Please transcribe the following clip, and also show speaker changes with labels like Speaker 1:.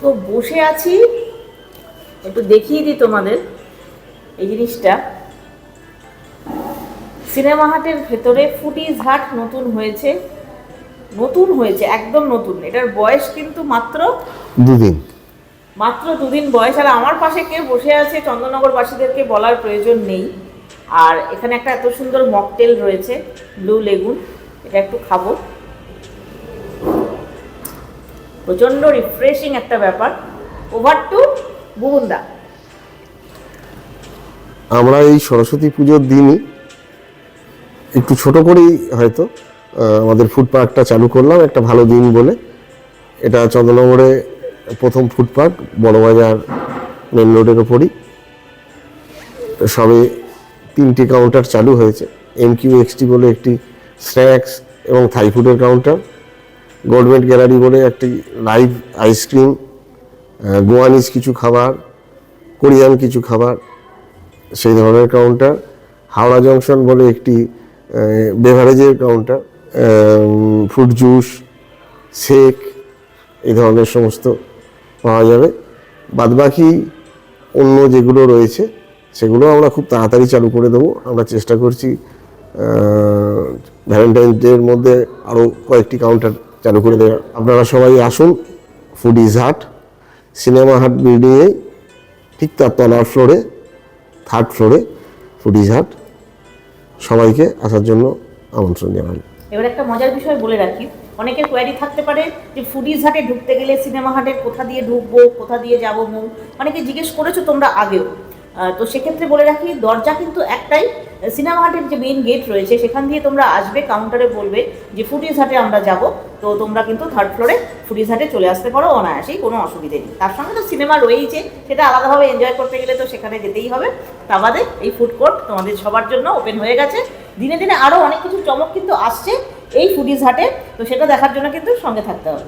Speaker 1: তো বসে আছি, একটু দেখিয়ে দিই তোমাদের এই জিনিসটা। সিনেমা হাটের ভেতরে ফুডিজ হাট নতুন হয়েছে, একদম নতুন। এটার বয়স কিন্তু মাত্র
Speaker 2: 2 দিন।
Speaker 1: মাত্র 2 দিন বয়স। আর আমার পাশে কে বসে আছে চন্দননগরবাসীদেরকে বলার প্রয়োজন নেই। আর এখানে একটা এত সুন্দর মকটেল রয়েছে, ব্লু লেগুন, এটা একটু খাবো। প্রচণ্ড রিফ্রেশিং একটা ব্যাপার। ওভার টু বুবুন্দা।
Speaker 2: আমরা এই সরস্বতী পুজোর দিনই একটু ছোট করেই হয়তো আমাদের ফুড পার্কটা চালু করলাম, একটা ভালো দিন বলে। এটা চন্দননগরে প্রথম ফুড পার্ক, বড়বাজার মেন রোডের ওপরই। সবে 3টে কাউন্টার চালু হয়েছে। MQXT বলে একটি স্ন্যাক্স এবং থাই ফুডের কাউন্টার, গভর্নমেন্ট গ্যালারি বলে একটি লাইভ আইসক্রিম, গোয়ানিজ কিছু খাবার, কোরিয়ান কিছু খাবার, সেই ধরনের কাউন্টার, হাওড়া জংশন বলে একটি বেভারেজের কাউন্টার, ফ্রুট জুস, শেক, এই ধরনের সমস্ত পাওয়া যাবে। বাদবাকি অন্য যেগুলো রয়েছে সেগুলো আমরা খুব তাড়াতাড়ি চালু করে দেবো। আমরা চেষ্টা করছি ভ্যালেন্টাইন ডের মধ্যে আরও কয়েকটি কাউন্টার চালু করে দেওয়া। আপনারা সবাই আসুন ফুডিজ হাট, সিনেমা হাট বিল্ডিংয়ে ঠিক তার তলার ফ্লোরে, 3rd ফ্লোরে ফুডিজ হাট। সবাইকে আসার জন্য আমন্ত্রণ জানাই।
Speaker 1: এবার একটা মজার বিষয় বলে রাখি, অনেকের কোয়ারি থাকতে পারে যে ফুডিজ হাটে ঢুকতে গেলে সিনেমা হাটের কোথা দিয়ে ঢুকবো, কোথা দিয়ে যাবো মৌ, অনেকে জিজ্ঞেস করেছো তোমরা আগেও। তো সেক্ষেত্রে বলে রাখি, দরজা কিন্তু একটাই। সিনেমা হাটের যে মেইন গেট রয়েছে সেখান দিয়ে তোমরা আসবে, কাউন্টারে বলবে যে ফুডিজ হাটে আমরা যাব, তো তোমরা কিন্তু 3rd ফ্লোরে ফুডিজ হাটে চলে আসতে পারো অনায়াসেই, কোনো অসুবিধে নেই। তার সঙ্গে তো সিনেমা রয়েইছে, সেটা আলাদাভাবে এনজয় করতে গেলে তো সেখানে যেতেই হবে। তা বাদে এই ফুড কোর্ট তোমাদের সবার জন্য ওপেন হয়ে গেছে। দিনে দিনে আরও অনেক কিছু চমক কিন্তু আসছে এই ফুডিজ হাটে, তো সেটা দেখার জন্য কিন্তু সঙ্গে থাকতে হবে।